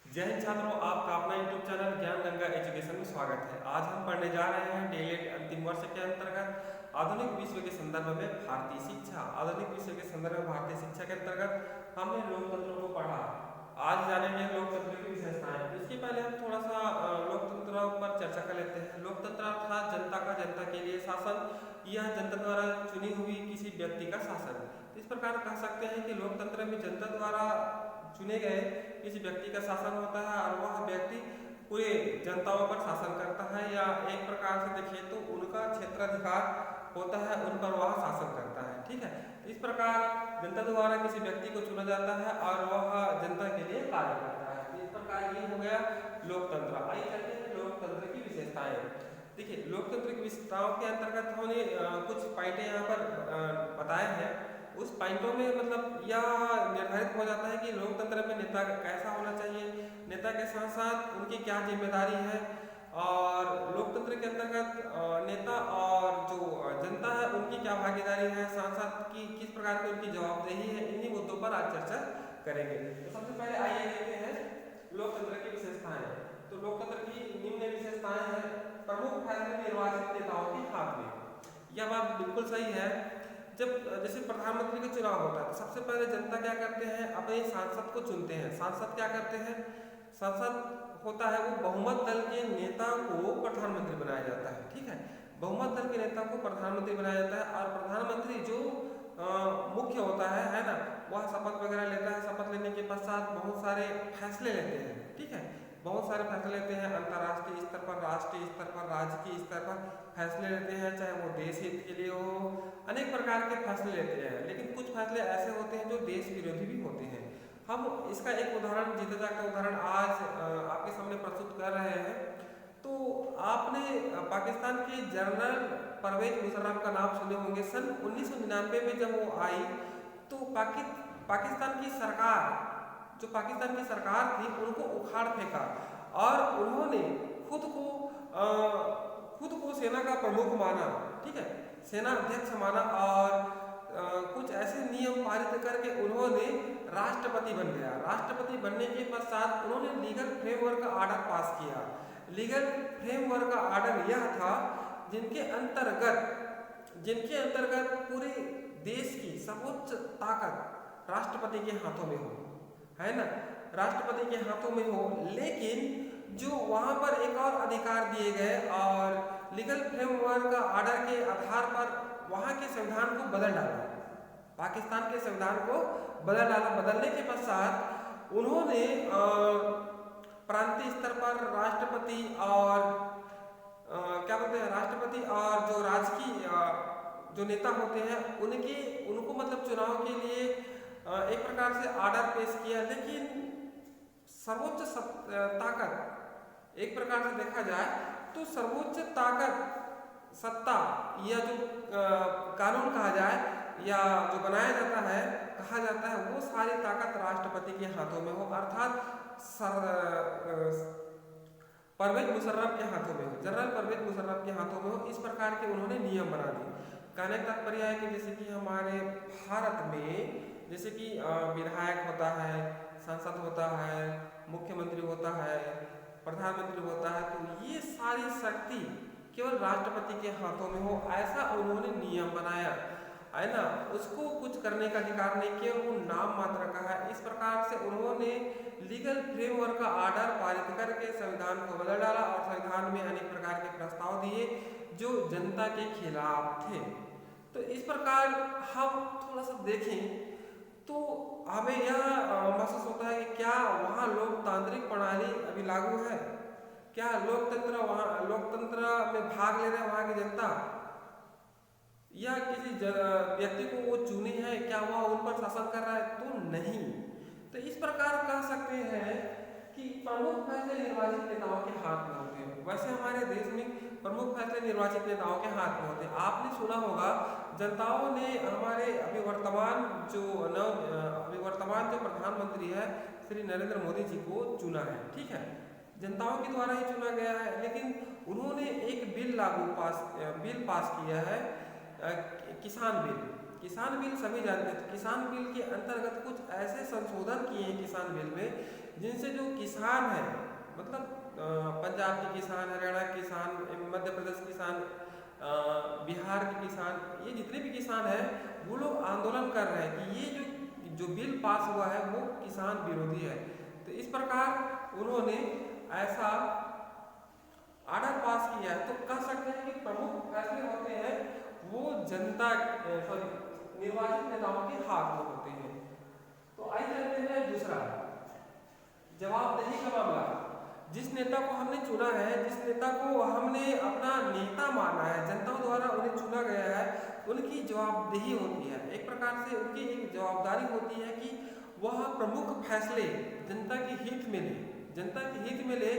जय हिंद छात्रों, आपका अपना यूट्यूब चैनल ज्ञान गंगा एजुकेशन में स्वागत है। आज हम पढ़ने जा रहे हैं डीएलएड अंतिम वर्ष के अंतर्गत आधुनिक विश्व के संदर्भ में भारतीय शिक्षा। आधुनिक विश्व के संदर्भ में भारतीय शिक्षा के अंतर्गत हमने लोकतंत्र को पढ़ा। आज जानेंगे लोकतंत्र की विशेषताएं। इसके पहले हम थोड़ा सा लोकतंत्र पर चर्चा कर लेते हैं। लोकतंत्र अर्थात जनता का जनता के लिए शासन, यह जनता द्वारा चुनी हुई किसी व्यक्ति का शासन। इस प्रकार कह सकते हैं कि लोकतंत्र में जनता द्वारा चुने गए किसी व्यक्ति का शासन होता है और वह व्यक्ति पूरे जनताओं पर शासन करता है, या एक प्रकार से देखिए तो उनका क्षेत्राधिकार होता है, उन पर वह शासन करता है। ठीक है, इस प्रकार जनता द्वारा किसी व्यक्ति को चुना जाता है और वह जनता के लिए कार्य करता है। तो इस प्रकार ये हो गया लोकतंत्र। आइए चलते हैं लोकतंत्र की विशेषताएं। देखिए, लोकतंत्र की विशेषताओं के अंतर्गत हमने कुछ पॉइंट यहाँ पर बताए हैं। उस पॉइंटों में मतलब यह निर्धारित हो जाता है कि लोकतंत्र में नेता कैसा होना चाहिए, नेता के साथ साथ उनकी क्या जिम्मेदारी है, और लोकतंत्र के अंतर्गत नेता और जो जनता है उनकी क्या भागीदारी है, साथ साथ की किस प्रकार की उनकी जवाबदेही है। इन्हीं मुद्दों पर आज चर्चा करेंगे। तो सबसे पहले आइए देखते हैं लोकतंत्र की विशेषताएं। तो लोकतंत्र की निम्न विशेषताएं हैं। प्रमुख फैसले निर्वाचित नेताओं के हाथ में। यह बात बिल्कुल सही है। जब जैसे प्रधानमंत्री का चुनाव होता है तो सबसे पहले जनता क्या करते हैं, अपने सांसद को चुनते हैं। सांसद क्या करते हैं, सांसद होता है वो बहुमत दल के नेता को प्रधानमंत्री बनाया जाता है। ठीक है, बहुमत दल के नेता को प्रधानमंत्री बनाया जाता है और प्रधानमंत्री जो मुख्य होता है ना, वह शपथ वगैरह लेता है। शपथ लेने के पश्चात बहुत सारे फैसले लेते हैं। ठीक है, बहुत सारे फैसले लेते हैं, अंतर्राष्ट्रीय स्तर पर, राष्ट्रीय स्तर पर, राजकीय स्तर पर फैसले लेते हैं, चाहे वो देश हित के लिए हो। अनेक प्रकार के फैसले लेते हैं, लेकिन कुछ फैसले ऐसे होते हैं जो देश विरोधी भी होते हैं। हम इसका एक उदाहरण, जीता जागता उदाहरण आज आपके सामने प्रस्तुत कर रहे हैं। तो आपने पाकिस्तान के जनरल परवेज मुशर्रफ का नाम सुने होंगे। सन 1999 में जब वो आई तो पाकिस्तान की सरकार, जो पाकिस्तान की सरकार थी, उनको उखाड़ फेंका और उन्होंने खुद को सेना का प्रमुख माना। ठीक है, सेना अध्यक्ष माना और कुछ ऐसे नियम पारित करके उन्होंने राष्ट्रपति बन गया। राष्ट्रपति बनने के पश्चात उन्होंने लीगल फ्रेमवर्क आर्डर पास किया। लीगल फ्रेमवर्क आर्डर यह था जिनके अंतर्गत पूरे देश की सर्वोच्च ताकत राष्ट्रपति के हाथों में हो, है ना, राष्ट्रपति के हाथों में हो। लेकिन जो वहां पर एक और अधिकार दिए गए और लीगल फ्रेमवर्क आर्डर के आधार पर वहां के संविधान को बदल डाला, पाकिस्तान के संविधान को बदल डाला। बदलने के पश्चात उन्होंने प्रांतीय स्तर पर राष्ट्रपति और क्या बोलते हैं, राष्ट्रपति और जो राजकीय जो नेता होते हैं उनको मतलब चुनाव के लिए एक प्रकार से आर्डर पेश किया। लेकिन सर्वोच्च ताकत, एक प्रकार से देखा जाए तो सर्वोच्च ताकत, सत्ता या जो कानून कहा जाए या जो बनाया जाता है, कहा जाता है, वो सारी ताकत राष्ट्रपति के हाथों में हो, अर्थात परवेज मुशर्रफ के हाथों में हो, जनरल परवेज मुशर्रफ के हाथों में हो। इस प्रकार के उन्होंने नियम बना दिए। कहने का तात्पर्य है कि जैसे कि हमारे भारत में जैसे कि विधायक होता है, सांसद होता है, मुख्यमंत्री होता है, प्रधानमंत्री होता है, तो ये सारी शक्ति केवल राष्ट्रपति के हाथों में हो, ऐसा उन्होंने नियम बनाया, है ना। उसको कुछ करने का अधिकार नहीं, केवल वो नाम मात्र का है। इस प्रकार से उन्होंने लीगल फ्रेमवर्क का आर्डर पारित करके संविधान को बदल डाला और संविधान में अनेक प्रकार के प्रस्ताव दिए जो जनता के खिलाफ थे। तो इस प्रकार हम थोड़ा सा देखें तो हमें यह महसूस होता है कि क्या वहाँ लोकतांत्रिक प्रणाली अभी लागू है, क्या लोकतंत्र में भाग ले रहे हैं वहाँ की जनता, या किसी व्यक्ति को वो चुने हैं, क्या वह उन पर शासन कर रहा है, तो नहीं। तो इस प्रकार कह सकते हैं कि प्रमुख फैसले निर्वाचित नेताओं के हाथ में होते हैं। वैसे हमारे देश में प्रमुख फैसले निर्वाचित नेताओं के हाथ में होते हैं। आपने सुना होगा जनताओं ने हमारे अभी वर्तमान जो प्रधानमंत्री है श्री नरेंद्र मोदी जी को चुना है। ठीक है, जनताओं के द्वारा ही चुना गया है, लेकिन उन्होंने एक बिल पास किया है, किसान किसान बिल सभी जानते थे। किसान बिल के अंतर्गत कुछ ऐसे संशोधन किए हैं किसान बिल में, जिनसे जो किसान है, मतलब पंजाब के किसान, हरियाणा के किसान, मध्य प्रदेश किसान, बिहार के किसान, ये जितने भी किसान हैं वो लोग आंदोलन कर रहे हैं कि ये जो बिल पास हुआ है वो किसान विरोधी है। तो इस प्रकार उन्होंने ऐसा आर्डर पास किया है। तो कह सकते हैं कि प्रमुख फैसले होते हैं वो जनता, सॉरी, निर्वाचित नेताओं के हाथ में होते हैं। तो आइए चलते हैं दूसरा, जवाबदेही का मामला। जिस नेता को हमने चुना है, जिस नेता को हमने अपना नेता माना है, जनता द्वारा उन्हें चुना गया है, उनकी जवाबदेही होती है। एक प्रकार से उनकी एक जवाबदारी होती है कि वह प्रमुख फैसले जनता के हित में ले, जनता के हित में ले,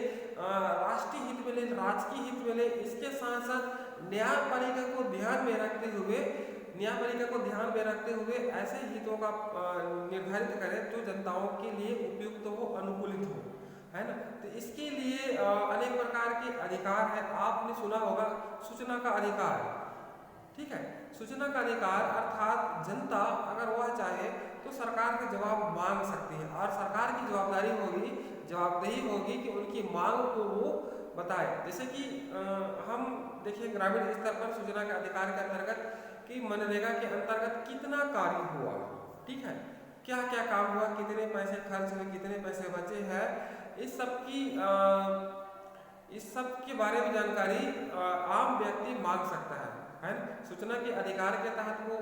राष्ट्रीय हित में ले, राजकीय हित में ले। इसके साथ साथ न्यायपालिका को ध्यान में रखते हुए, ऐसे हितों का निर्धारित करें जो जनताओं के लिए उपयुक्त हो, अनुकूलित हो, है ना। तो इसके लिए अनेक प्रकार के अधिकार है। आपने सुना होगा सूचना का अधिकार, ठीक है। सूचना का अधिकार अर्थात जनता अगर वह चाहे तो सरकार का जवाब मांग सकती है, और सरकार की जवाबदेही होगी कि उनकी मांग को वो बताए। जैसे कि हम देखिए ग्रामीण स्तर पर सूचना के अधिकार के अंतर्गत कि मनरेगा के अंतर्गत कितना कार्य हुआ, ठीक है, क्या क्या काम हुआ, कितने पैसे खर्च हुए, कितने पैसे बचे हैं, इस सब के बारे में जानकारी आम व्यक्ति मांग सकता है ना। सूचना के अधिकार के तहत वो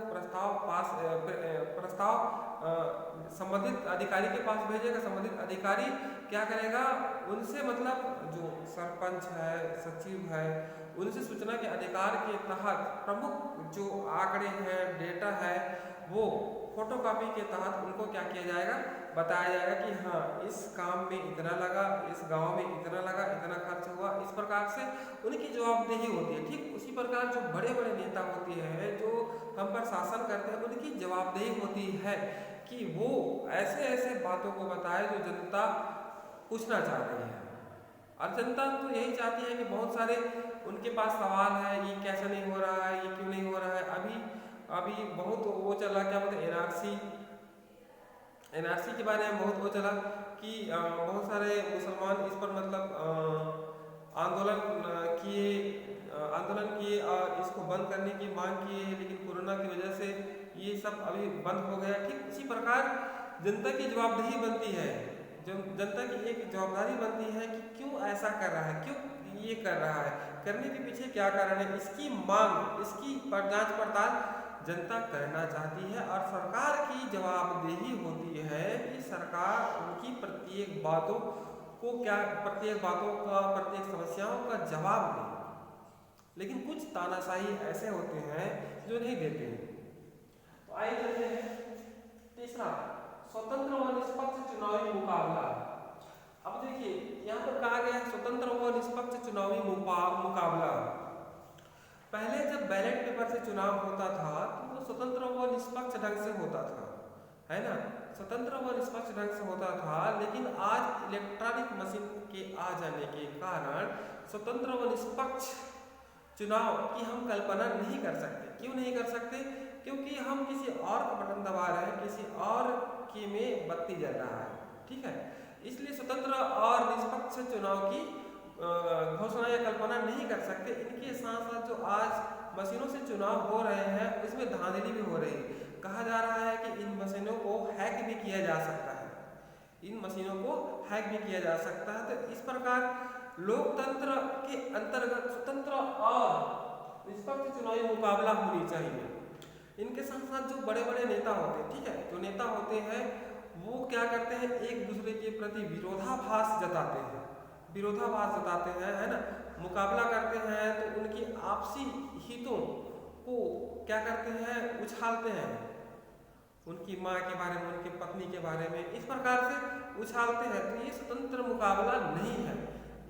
प्रस्ताव संबंधित अधिकारी के पास भेजेगा। संबंधित अधिकारी क्या करेगा, उनसे, मतलब जो सरपंच है, सचिव है, उनसे सूचना के अधिकार के तहत प्रमुख जो आंकड़े हैं, डेटा है, वो फोटोकॉपी के तहत उनको क्या किया जाएगा, बताया जाएगा कि हाँ इस काम में इतना लगा, इस गांव में इतना लगा, इतना खर्च हुआ। इस प्रकार से उनकी जवाबदेही होती है। ठीक उसी प्रकार जो बड़े बड़े नेता होते हैं, जो हम पर शासन करते हैं, उनकी जवाबदेही होती है कि वो ऐसे ऐसे बातों को बताए जो जनता पूछना चाह रही है। और जनता तो यही चाहती है कि बहुत सारे उनके पास सवाल है, ये कैसे नहीं हो रहा है, ये क्यों नहीं हो रहा है। अभी बहुत वो चला, क्या बोलते हैं, एनआरसी के बारे में बहुत वो चला कि बहुत सारे मुसलमान इस पर मतलब आंदोलन किए और इसको बंद करने की मांग किए, लेकिन कोरोना की वजह से ये सब अभी बंद हो गया। ठीक उसी प्रकार जनता की जवाबदेही बनती है, जनता की एक जवाबदारी बनती है कि क्यों ऐसा कर रहा है, क्यों ये कर रहा है, करने के पीछे क्या कारण है, इसकी मांग, इसकी जांच पड़ताल जनता करना चाहती है। और सरकार की जवाबदेही होती है कि सरकार उनकी प्रत्येक बातों का, प्रत्येक समस्याओं का जवाब दे। लेकिन कुछ तानाशाही ऐसे होते हैं जो नहीं देते हैं। तो आइए चलते हैं तीसरा, स्वतंत्र व निष्पक्ष चुनावी मुकाबला। अब देखिए यहाँ पर कहा गया है स्वतंत्र व निष्पक्ष चुनावी मुकाबला। पहले जब बैलेट पेपर से चुनाव होता था तो वो स्वतंत्र व निष्पक्ष ढंग से होता था, है ना, स्वतंत्र व निष्पक्ष ढंग से होता था। लेकिन आज इलेक्ट्रॉनिक मशीन के आ जाने के कारण स्वतंत्र व निष्पक्ष चुनाव की हम कल्पना नहीं कर सकते। क्यों नहीं कर सकते? क्योंकि हम किसी और का बटन दबा रहे हैं, किसी और के में बत्ती जल रहा है, ठीक है। इसलिए स्वतंत्र और निष्पक्ष चुनाव की घोषणा या कल्पना नहीं कर सकते। इनके साथ साथ जो आज मशीनों से चुनाव हो रहे हैं उसमें धांधली भी हो रही है। कहा जा रहा है कि इन मशीनों को हैक भी किया जा सकता है, इन मशीनों को हैक भी किया जा सकता है। तो इस प्रकार लोकतंत्र के अंतर्गत स्वतंत्र और निष्पक्ष चुनावी मुकाबला होनी चाहिए। इनके साथ साथ जो बड़े बड़े नेता होते हैं, ठीक है, जो नेता होते हैं वो क्या करते हैं, एक दूसरे के प्रति विरोधाभास जताते हैं, है ना, मुकाबला करते हैं। तो उनकी आपसी हितों को क्या करते हैं, उछालते हैं, उनकी माँ के बारे में, उनकी पत्नी के बारे में, इस प्रकार से उछालते हैं। तो ये स्वतंत्र मुकाबला नहीं है।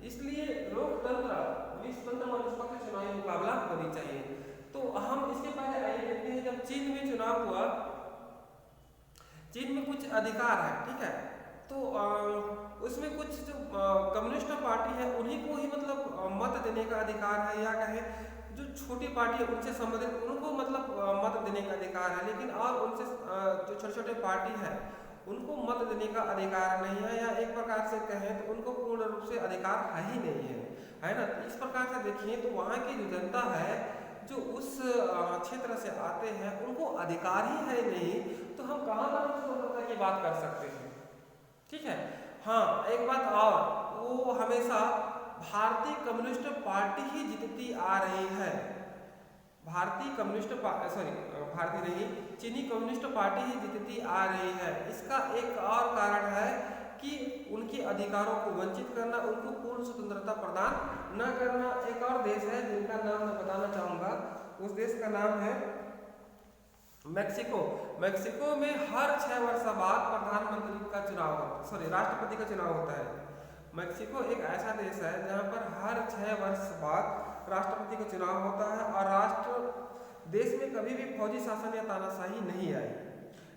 इसलिए लोकतंत्र स्वतंत्र और निष्पक्ष चुनावी मुकाबला होनी चाहिए। तो हम इसके पहले आइए देखते हैं, जब चीन में चुनाव हुआ, चीन में कुछ अधिकार है, ठीक है, तो उसमें कुछ जो कम्युनिस्ट पार्टी है उन्हीं को ही मतलब मत देने का अधिकार है, या कहें जो छोटी पार्टी है उनसे संबंधित उनको मतलब मत देने का अधिकार है, लेकिन और उनसे जो छोटे छोटे पार्टी है उनको मत देने का अधिकार नहीं है, या एक प्रकार से कहें तो उनको पूर्ण रूप से अधिकार है ही नहीं है ना। इस प्रकार से देखिए तो वहाँ की जो जनता है जो उस क्षेत्र से आते हैं उनको अधिकार ही है नहीं, तो हम कहाँ पर स्वतंत्रता की बात कर सकते हैं। ठीक है। हाँ, एक बात और, वो हमेशा भारतीय कम्युनिस्ट पार्टी ही जीतती आ रही है। भारतीय चीनी कम्युनिस्ट पार्टी ही जीतती आ रही है। इसका एक और कारण है कि उनके अधिकारों को वंचित करना, उनको पूर्ण स्वतंत्रता प्रदान न करना। एक और देश है जिनका नाम मैं बताना चाहूँगा, उस देश का नाम है मैक्सिको। मैक्सिको में हर 6 वर्ष बाद प्रधानमंत्री का चुनाव राष्ट्रपति का चुनाव होता है। मैक्सिको एक ऐसा देश है जहाँ पर हर 6 वर्ष बाद राष्ट्रपति का चुनाव होता है, और देश में कभी भी फौजी शासन या तानाशाही नहीं आई।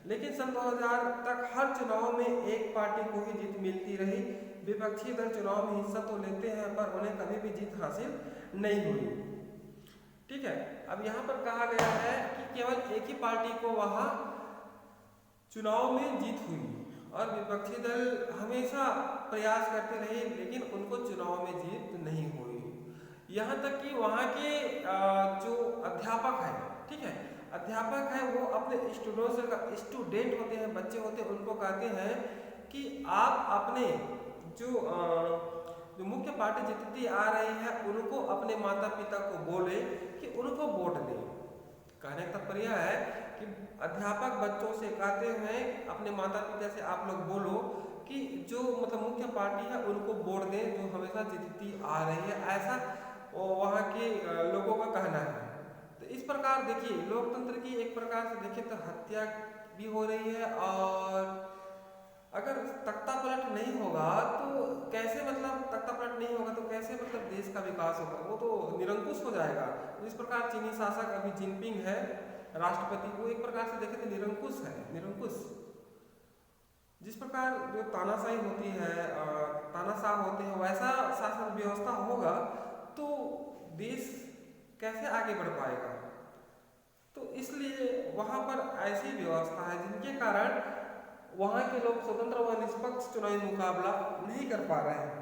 लेकिन सन 2000 तक हर चुनाव में एक पार्टी को ही जीत मिलती रही। विपक्षी दल चुनाव में हिस्सा तो लेते हैं पर उन्हें कभी भी जीत हासिल नहीं हुई। ठीक है। अब यहाँ पर कहा गया है कि केवल एक ही पार्टी को वहाँ चुनाव में जीत हुई, और विपक्षी दल हमेशा प्रयास करते रहे लेकिन उनको चुनाव में जीत नहीं हुई। यहाँ तक कि वहाँ के जो अध्यापक है, ठीक है, अध्यापक है, वो अपने स्टूडेंट होते हैं, बच्चे होते हैं, उनको कहते हैं कि आप अपने जो मुख्य पार्टी जीतती आ रही है उनको अपने माता पिता को बोले कि उनको वोट दें। कहने का तात्पर्य है कि अध्यापक बच्चों से कहते हैं अपने माता पिता से आप लोग बोलो कि जो मतलब मुख्य पार्टी है उनको वोट दें जो हमेशा जीतती आ रही है, ऐसा वहाँ के लोगों का कहना है। तो इस प्रकार देखिए लोकतंत्र की एक प्रकार से देखें तो हत्या भी हो रही है, और अगर तख्ता पलट नहीं होगा तो कैसे मतलब तख्ता पलट नहीं होगा तो कैसे मतलब देश का विकास होगा, वो तो निरंकुश हो जाएगा। जिस प्रकार चीनी शासक अभी जिनपिंग है राष्ट्रपति, वो एक प्रकार से देखें तो निरंकुश है, निरंकुश। जिस प्रकार जो तानाशाही होती है, तानाशाह होते हैं, वैसा शासन व्यवस्था होगा तो देश कैसे आगे बढ़ पाएगा। तो इसलिए वहाँ पर ऐसी व्यवस्था है जिनके कारण वहाँ के लोग स्वतंत्र व निष्पक्ष चुनावी मुकाबला नहीं कर पा रहे हैं।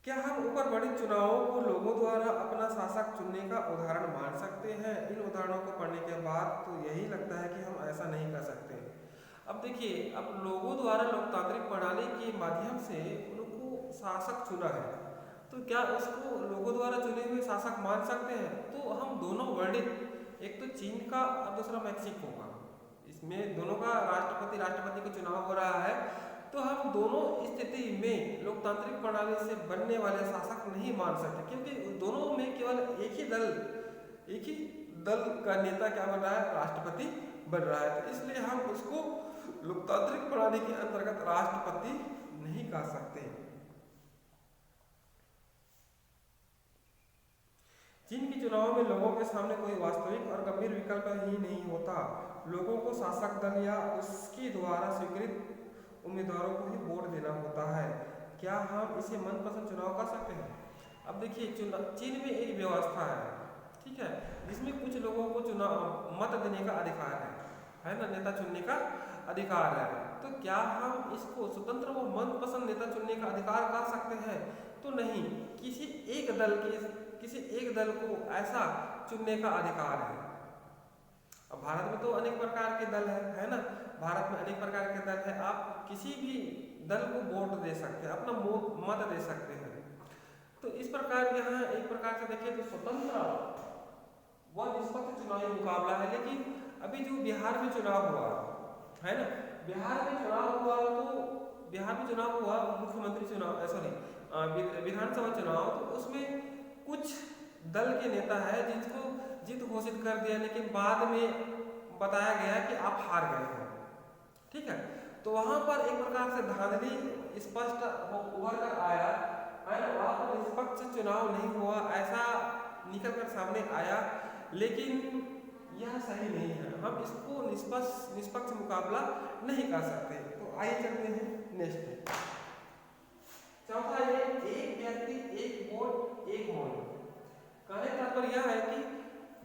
क्या हम ऊपर वर्णित चुनावों को लोगों द्वारा अपना शासक चुनने का उदाहरण मान सकते हैं? इन उदाहरणों को पढ़ने के बाद तो यही लगता है कि हम ऐसा नहीं कर सकते। अब देखिए, अब लोगों द्वारा लोकतांत्रिक प्रणाली के माध्यम से उनको शासक चुना है, तो क्या उसको लोगों द्वारा चुने हुए शासक मान सकते हैं? तो हम दोनों वर्णित, एक तो चीन का और दूसरा मैक्सिको का, इसमें दोनों का राष्ट्रपति का चुनाव हो रहा है, तो हम दोनों स्थिति में लोकतांत्रिक प्रणाली से बनने वाले शासक नहीं मान सकते, क्योंकि दोनों में केवल एक ही दल का नेता क्या बन रहा है, राष्ट्रपति बन रहा है। तो इसलिए हम उसको लोकतांत्रिक प्रणाली के अंतर्गत राष्ट्रपति नहीं कह सकते। चीन के चुनाव में लोगों के सामने कोई वास्तविक और गंभीर विकल्प ही नहीं होता। लोगों को शासक दल या उसके द्वारा स्वीकृत उम्मीदवारों को ही वोट देना होता है। क्या हम इसे मनपसंद चुनाव कर सकते हैं? अब देखिए, चीन में एक व्यवस्था है, ठीक है, जिसमें कुछ लोगों को मत देने का अधिकार है ना, नेता चुनने का अधिकार है। तो क्या हम इसको स्वतंत्र व मनपसंद नेता चुनने का अधिकार कर सकते हैं? तो नहीं, किसी एक दल को ऐसा चुनने का अधिकार है। अब भारत में तो अनेक प्रकार के दल है ना, भारत में अनेक प्रकार के दल है, आप किसी भी दल को वोट दे सकते हैं, अपना मत दे सकते हैं। तो इस प्रकार यहाँ एक प्रकार से देखें तो स्वतंत्र व निष्पक्ष चुनावी मुकाबला है। लेकिन अभी जो बिहार में चुनाव हुआ है ना, बिहार में चुनाव हुआ मुख्यमंत्री चुनाव, विधानसभा चुनाव, तो उसमें कुछ दल के नेता है जिसको जीत घोषित कर दिया, लेकिन बाद में बताया गया कि आप हार गए हो, ठीक है। तो वहां पर एक प्रकार से धांधली स्पष्ट उभर कर आया, वहां पर निष्पक्ष चुनाव नहीं हुआ, ऐसा निकल कर सामने आया। लेकिन यह सही नहीं है, हम इसको निष्पक्ष मुकाबला नहीं कर सकते। तो आइए चलते हैं नेक्स्ट। चौथा ये, एक व्यक्ति एक वोट एक मौन। कहने का तात्पर्य यह है कि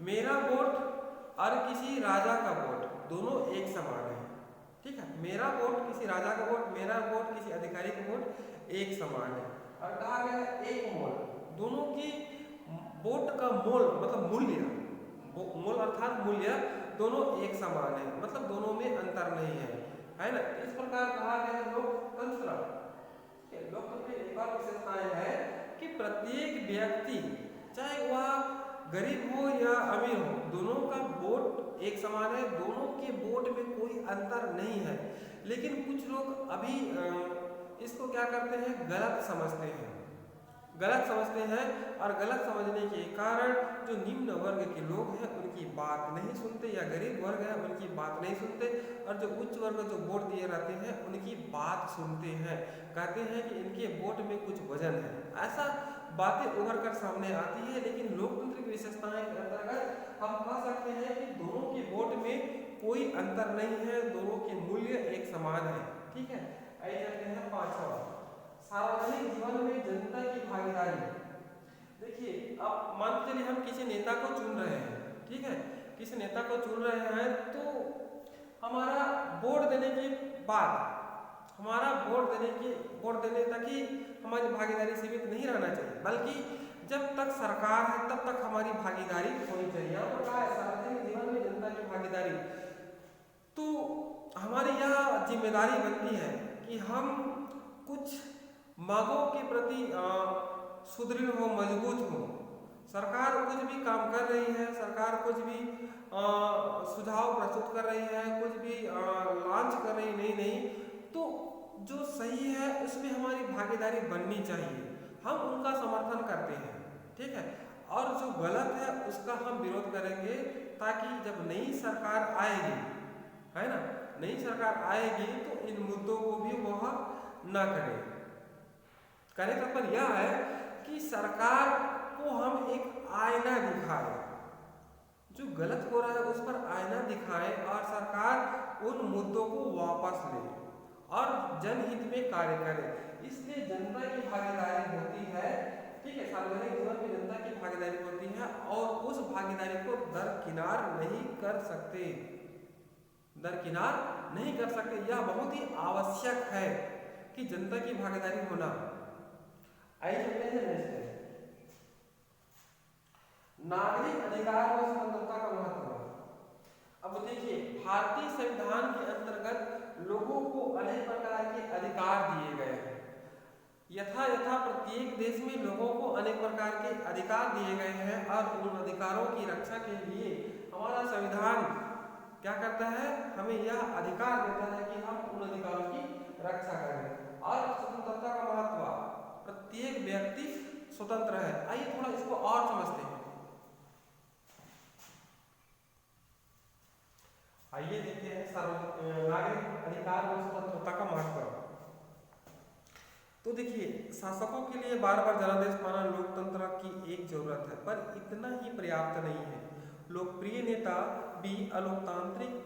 मेरा वोट और किसी राजा का वोट दोनों एक समान है। ठीक है, मेरा वोट किसी राजा का वोट, मेरा वोट किसी अधिकारी का वोट एक समान है। और कहा गया है एक मोल, दोनों की वोट का मोल मतलब मूल्य, मोल अर्थात मूल्य दोनों एक समान है, मतलब दोनों में अंतर नहीं है ना। इस प्रकार कहा गया है लोकतंत्र। लोकतंत्र की एक और विशेषताएं है कि प्रत्येक व्यक्ति चाहे वह गरीब हो या अमीर हो, दोनों का वोट एक समान है, दोनों के वोट में कोई अंतर नहीं है। लेकिन कुछ लोग अभी इसको क्या करते हैं, गलत समझते हैं, गलत समझते हैं और गलत समझने के कारण जो निम्न वर्ग के लोग हैं उनकी बात नहीं सुनते, या गरीब वर्ग है उनकी बात नहीं सुनते, और जो उच्च वर्ग जो वोट दिए रहते हैं उनकी बात सुनते हैं, कहते हैं कि इनके वोट में कुछ वजन है। ऐसा बातें उभर कर सामने आती है। लेकिन लोकतंत्र की विशेषताएं के अंतर्गत हम कह सकते हैं कि दोनों के वोट में कोई अंतर नहीं है, दोनों के मूल्य एक समान है। ठीक है, आइए चलते हैं पांचवा, सार्वजनिक जीवन में जनता की भागीदारी। देखिए, अब मान के चलिए हम किसी नेता को चुन रहे हैं, ठीक है, किसी नेता को चुन रहे हैं, तो हमारा वोट देने के बाद, हमारा वोट देने तक ही हमारी भागीदारी सीमित नहीं रहना चाहिए, बल्कि जब तक सरकार है तब तक हमारी भागीदारी होनी चाहिए। यहाँ पर कहा है सार्वजनिक जीवन में जनता की भागीदारी, तो हमारी यह जिम्मेदारी बनती है कि हम कुछ मांगों के प्रति सुदृढ़ हो, मजबूत हो। सरकार कुछ भी काम कर रही है, सरकार कुछ भी सुझाव प्रस्तुत कर रही है, कुछ भी लॉन्च कर रही नहीं नहीं, तो जो सही है उसमें हमारी भागीदारी बननी चाहिए, हम उनका समर्थन करते हैं। ठीक है, और जो गलत है उसका हम विरोध करेंगे, ताकि जब नई सरकार आएगी, है ना, नई सरकार आएगी तो इन मुद्दों को भी वह ना करे। कहने का मतलब यह है कि सरकार को हम एक आईना दिखाएं, जो गलत हो रहा है उस पर आईना दिखाएं, और सरकार उन मुद्दों को वापस ले और जनहित में कार्य करे। इसलिए जनता की भागीदारी होती है। ठीक है, सार्वजनिक जीवन में जनता की भागीदारी होती है, और उस भागीदारी को दरकिनार नहीं कर सकते, दरकिनार नहीं कर सकते। यह बहुत ही आवश्यक है कि जनता की भागीदारी होना। आइए चलते हैं नेक्स्ट, नागरिक अधिकार व स्वतंत्रता का महत्व। अब देखिए, भारतीय संविधान के अंतर्गत लोगों को अनेक प्रकार के अधिकार दिए गए हैं। यथा यथा प्रत्येक देश में लोगों को अनेक प्रकार के अधिकार दिए गए हैं, और उन अधिकारों की रक्षा के लिए हमारा संविधान क्या करता है, हमें यह अधिकार देता है कि हम उन अधिकारों की रक्षा करें। और स्वतंत्रता का महत्व, प्रत्येक व्यक्ति स्वतंत्र है। आइए थोड़ा इसको और समझते हैं। आइए देखते हैं नागरिक अधिकार और स्वतंत्रता का महत्व। तो देखिए, शासकों के लिए बार बार जनादेश पाना लोकतंत्र की एक जरूरत है, पर इतना ही पर्याप्त नहीं है। लोकप्रिय नेता भी अलोकतांत्रिक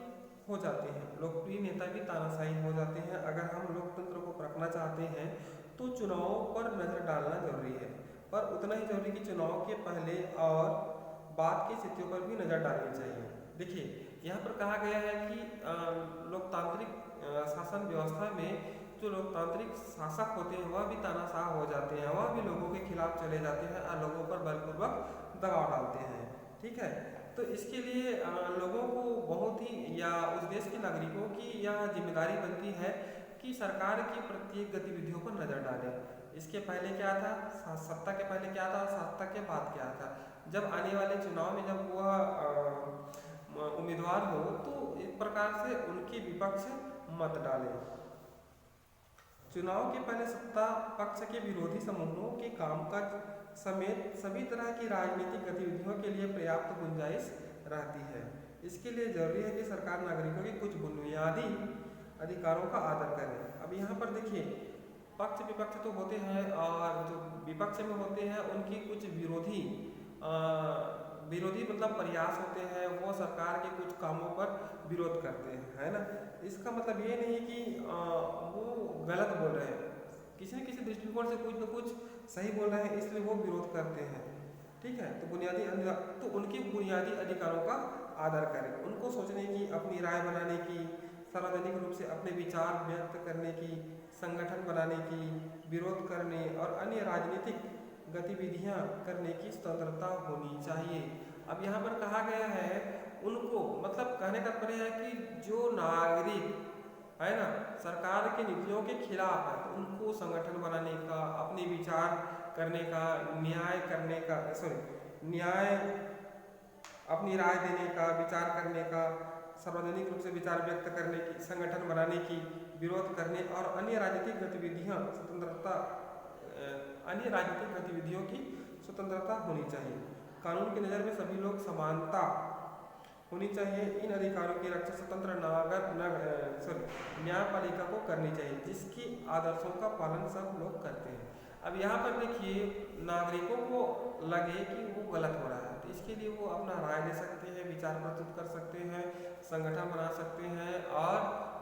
हो जाते हैं, लोकप्रिय नेता भी तानाशाही हो जाते हैं। अगर हम लोकतंत्र को परखना चाहते हैं तो चुनावों पर नजर डालना जरूरी है, पर उतना ही जरूरी कि चुनाव के पहले और बाद की स्थितियों पर भी नजर डालनी चाहिए। देखिए, यहाँ पर कहा गया है कि लोकतांत्रिक शासन व्यवस्था में जो लोकतांत्रिक शासक होते हैं वह भी तानाशाह हो जाते हैं, वह भी लोगों के खिलाफ चले जाते हैं और लोगों पर बलपूर्वक दबाव डालते हैं। ठीक है, तो इसके लिए लोगों को बहुत ही, या उस देश के नागरिकों की यह जिम्मेदारी बनती है कि सरकार की प्रत्येक गतिविधियों पर नजर डालें। इसके पहले क्या था, सत्ता के पहले क्या था, सत्ता के बाद क्या था। जब आने वाले चुनाव में जब वह उम्मीदवार हो तो इस प्रकार से उनके विपक्ष मत डालें। चुनाव के पहले सत्ता पक्ष के विरोधी समूहों के कामकाज समेत सभी तरह की राजनीतिक गतिविधियों के लिए पर्याप्त गुंजाइश रहती है। इसके लिए जरूरी है कि सरकार नागरिकों के कुछ बुनियादी अधिकारों का आदर करे। अब यहाँ पर देखिए, पक्ष विपक्ष तो होते हैं, और जो विपक्ष में होते हैं उनकी कुछ विरोधी मतलब प्रयास होते हैं, वो सरकार के कुछ कामों पर विरोध करते हैं, है ना। इसका मतलब ये नहीं कि वो गलत बोल रहे हैं, किसी न किसी दृष्टिकोण से कुछ न कुछ सही बोल रहे हैं, इसलिए वो विरोध करते हैं। ठीक है। तो उनके बुनियादी अधिकारों का आदर करें, उनको सोचने की, अपनी राय बनाने की, सार्वजनिक रूप से अपने विचार व्यक्त करने की, संगठन बनाने की, विरोध करने और अन्य राजनीतिक गतिविधियां करने की स्वतंत्रता होनी चाहिए। अब यहाँ पर कहा गया है उनको, मतलब कहने का तात्पर्य है कि जो नागरिक है ना सरकार की नीतियों के खिलाफ है, तो उनको संगठन बनाने का, अपने विचार करने का, न्याय करने का, न्याय, अपनी राय देने का, विचार करने का, सार्वजनिक रूप से विचार व्यक्त करने की, संगठन बनाने की, विरोध करने और अन्य राजनीतिक गतिविधियां स्वतंत्रता अन्य राजनीतिक गतिविधियों की स्वतंत्रता होनी चाहिए। कानून की नज़र में सभी लोग समानता होनी चाहिए। इन अधिकारों की रक्षा स्वतंत्र न्यायपालिका को करनी चाहिए, जिसकी आदर्शों का पालन सब लोग करते हैं। अब यहाँ पर देखिए, नागरिकों को लगे कि वो गलत हो रहा है, तो इसके लिए वो अपना राय दे सकते हैं, विचार प्रस्तुत कर सकते हैं, संगठन बना सकते हैं और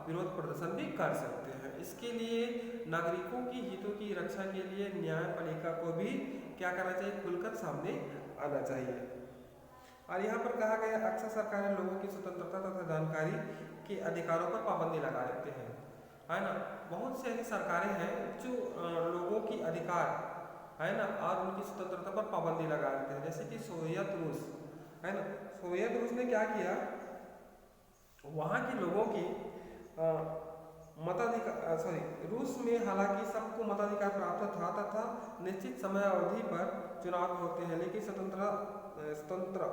विरोध प्रदर्शन भी कर सकते हैं। इसके लिए नागरिकों की हितों की रक्षा के लिए न्यायपालिका को भी क्या करना चाहिए, खुलकर सामने आना चाहिए। और यहाँ पर कहा गया, अक्सर सरकारें लोगों की स्वतंत्रता तथा जानकारी के अधिकारों पर पाबंदी लगा देते हैं, है ना। बहुत से ऐसी सरकारें हैं जो लोगों की अधिकार, है ना, और उनकी स्वतंत्रता पर पाबंदी लगा देते हैं। जैसे कि सोवियत रूस, है ना, सोवियत रूस ने क्या किया, वहाँ के लोगों की रूस में हालांकि सबको मताधिकार प्राप्त था तथा निश्चित समय अवधि पर चुनाव होते हैं, लेकिन स्वतंत्र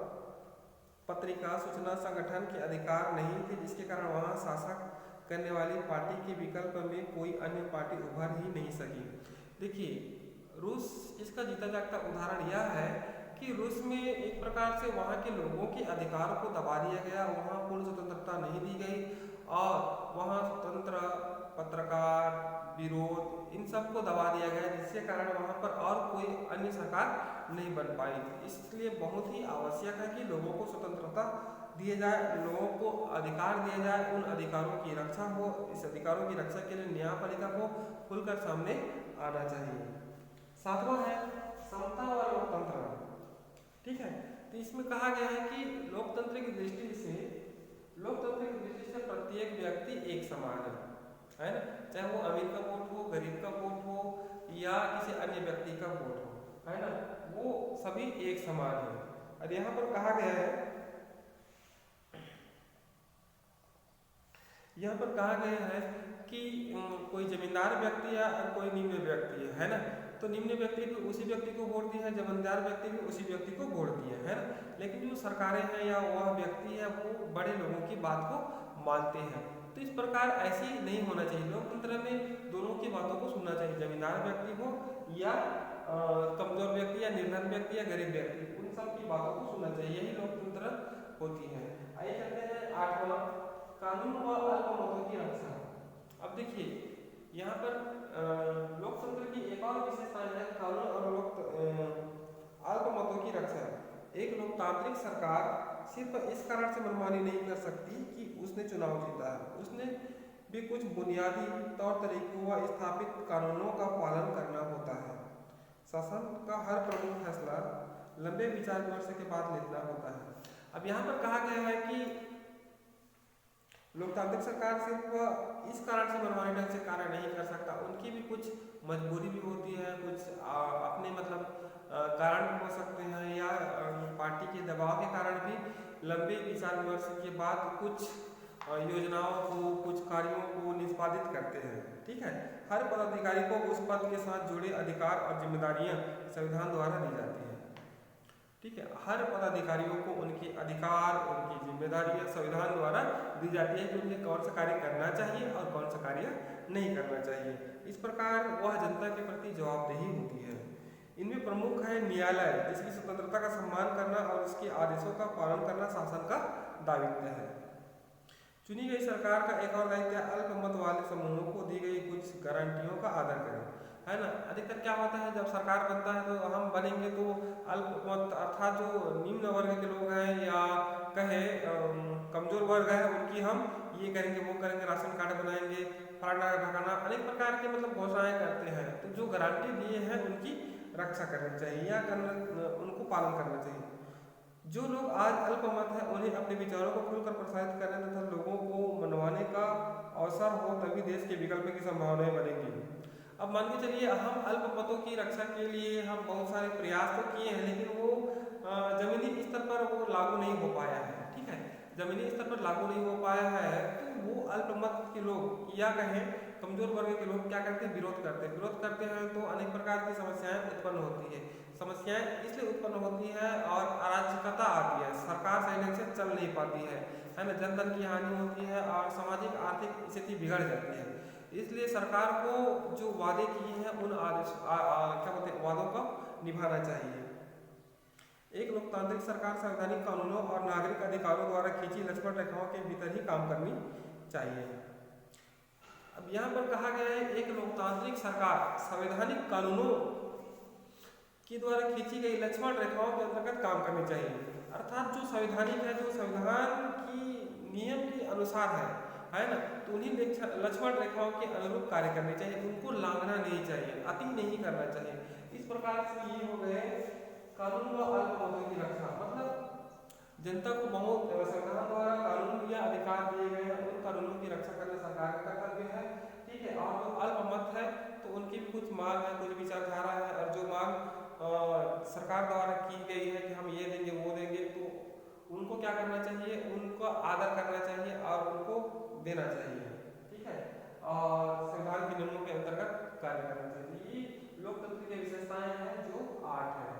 पत्रिका, सूचना, संगठन के अधिकार नहीं थे, जिसके कारण वहाँ शासक करने वाली पार्टी के विकल्प में कोई अन्य पार्टी उभर ही नहीं सकी। देखिए, रूस इसका जीता जागता उदाहरण यह है कि रूस में एक प्रकार से वहाँ के लोगों के अधिकारों को दबा दिया गया, वहाँ पूर्ण स्वतंत्रता नहीं दी गई और वहाँ स्वतंत्र पत्रकार, विरोध, इन सब को दबा दिया गया, जिसके कारण वहाँ पर और कोई अन्य सरकार नहीं बन पाई। इसलिए बहुत ही आवश्यक है कि लोगों को स्वतंत्रता दिए जाए, लोगों को अधिकार दिए जाए, उन अधिकारों की रक्षा हो। इस अधिकारों की रक्षा के लिए न्यायपालिका को खुलकर सामने आना चाहिए। सातवां है समता और लोकतंत्र, ठीक है। तो इसमें कहा गया है कि लोकतंत्र की दृष्टि से प्रत्येक व्यक्ति एक समान है ना, चाहे वो अमीर का वोट हो, गरीब का वोट हो या किसी अन्य व्यक्ति का वोट हो, है ना, वो सभी एक समान है। और यहाँ पर कहा गया है, कि कोई जमींदार व्यक्ति या कोई निम्न व्यक्ति है ना, तो निम्न व्यक्ति भी उसी व्यक्ति को वोट दिया है, जमींदार व्यक्ति भी उसी व्यक्ति को वोट दिया है ना। लेकिन जो सरकारें हैं या वह व्यक्ति है, वो बड़े लोगों की बात को मानते हैं। तो इस प्रकार ऐसी नहीं होना चाहिए। लोकतंत्र में दोनों की बातों को सुनना चाहिए, जमींदार व्यक्ति हो या कमजोर व्यक्ति या निर्धन व्यक्ति या गरीब व्यक्ति, उन सब की बातों को सुनना चाहिए। यही लोकतंत्र होती है। आइए चलते हैं आठवां, कानून व अल्पमतों की रक्षा। अब देखिए, यहाँ पर लोकतंत्र की एक और विशेषता है कानून और अल्पमतों की रक्षा। एक लोकतांत्रिक सरकार सिर्फ इस कारण से मनमानी नहीं कर सकती कि उसने चुनाव जीता है, उसने भी कुछ बुनियादी तौर तरीकों व स्थापित कानूनों का पालन करना होता है। शासन का हर प्रमुख फैसला लंबे विचार विमर्श के बाद लेना होता है। अब यहाँ पर कहा गया है कि लोकतांत्रिक सरकार सिर्फ इस कारण से मनमानी ढंग से कार्य नहीं कर सकता, उनकी भी कुछ मजबूरी भी होती है, कुछ अपने कारण भी हो सकते हैं या पार्टी के दबाव के कारण भी लंबे विचार विमर्श के बाद कुछ योजनाओं को, कुछ कार्यों को निष्पादित करते हैं, ठीक है। हर पदाधिकारी को उस पद के साथ जुड़े अधिकार और जिम्मेदारियां संविधान द्वारा दी जाती है, ठीक है। हर पदाधिकारियों को उनके अधिकार, उनकी जिम्मेदारियां संविधान द्वारा दी जाती है कि उन्हें कौन सा कार्य करना चाहिए और कौन सा कार्य नहीं करना चाहिए। इस प्रकार वह जनता के प्रति जवाबदेही होती है। इनमें प्रमुख है न्यायालय, जिसकी स्वतंत्रता का सम्मान करना और उसके आदेशों का पालन करना शासन का दायित्व है। चुनी गई सरकार का एक और दायित्व है अल्पमत वाले समूहों को दी गई कुछ गारंटियों का आदर करें, है ना। अधिकतर क्या होता है, जब सरकार बनता है तो हम बनेंगे तो अल्पमत अर्थात जो निम्न वर्ग के लोग हैं या कहे कमजोर वर्ग है, उनकी हम ये करेंगे, वो करेंगे, राशन कार्ड बनाएंगे, फलाना ढकाना, अनेक प्रकार के घोषणाएं करते हैं। तो जो गारंटी दिए हैं उनकी रक्षा करनी चाहिए या उनको पालन करना चाहिए। जो लोग आज अल्पमत है उन्हें अपने विचारों को खुलकर प्रसारित करने तथा लोगों को मनवाने का अवसर हो, तभी देश के विकल्प की संभावनाएं बनेंगी। अब मान के चलिए हम अल्पमतों की रक्षा के लिए हम बहुत सारे प्रयास तो किए हैं, लेकिन वो जमीनी स्तर पर वो लागू नहीं हो पाया है। ठीक है, जमीनी स्तर पर लागू नहीं हो पाया है तो वो अल्पमत के लोग या कहें कमजोर वर्ग के लोग क्या करते हैं, विरोध करते हैं तो अनेक प्रकार की समस्याएं उत्पन्न होती है। समस्याएं इसलिए उत्पन्न होती है और अराजकता आती है, सरकार सही ढंग से चल नहीं पाती है ना, जनधन की हानि होती है और सामाजिक आर्थिक स्थिति बिगड़ जाती है। इसलिए सरकार को जो वादे किए हैं उन आदेश क्या बोलते हैं वादों का निभाना चाहिए। एक लोकतांत्रिक सरकार संवैधानिक कानूनों और नागरिक अधिकारों द्वारा खींची लक्ष्मण रेखाओं के भीतर ही काम करनी चाहिए। अब यहाँ पर कहा गया है एक लोकतांत्रिक सरकार संवैधानिक कानूनों के द्वारा खींची गई लक्ष्मण रेखाओं के अंतर्गत काम करनी चाहिए। अर्थात जो संवैधानिक है, जो संविधान की नियम के अनुसार है ना, तो उन्हीं लक्ष्मण रेखाओं के अनुरूप कार्य करने चाहिए, उनको लांघना नहीं चाहिए, अति नहीं करना चाहिए। इस प्रकार से ये हो गए कानून व अल्पमतों की रक्षा। मतलब जनता को बहुत संविधान द्वारा कानून या अधिकार दिए गए हैं, उन कानूनों की रक्षा करना सरकार का कर्तव्य है। ठीक है, और जो अल्पमत है तो उनकी भी कुछ मांग है, कुछ विचारधारा है, और जो मांग सरकार द्वारा की गई है कि हम ये देंगे वो देंगे, तो उनको क्या करना चाहिए, उनको आदर करना चाहिए और उनको देना चाहिए। ठीक है, और संविधान के नियमों के अंतर्गत कार्य करना चाहिए। ये लोकतंत्र की विशेषताएं हैं जो 8 है।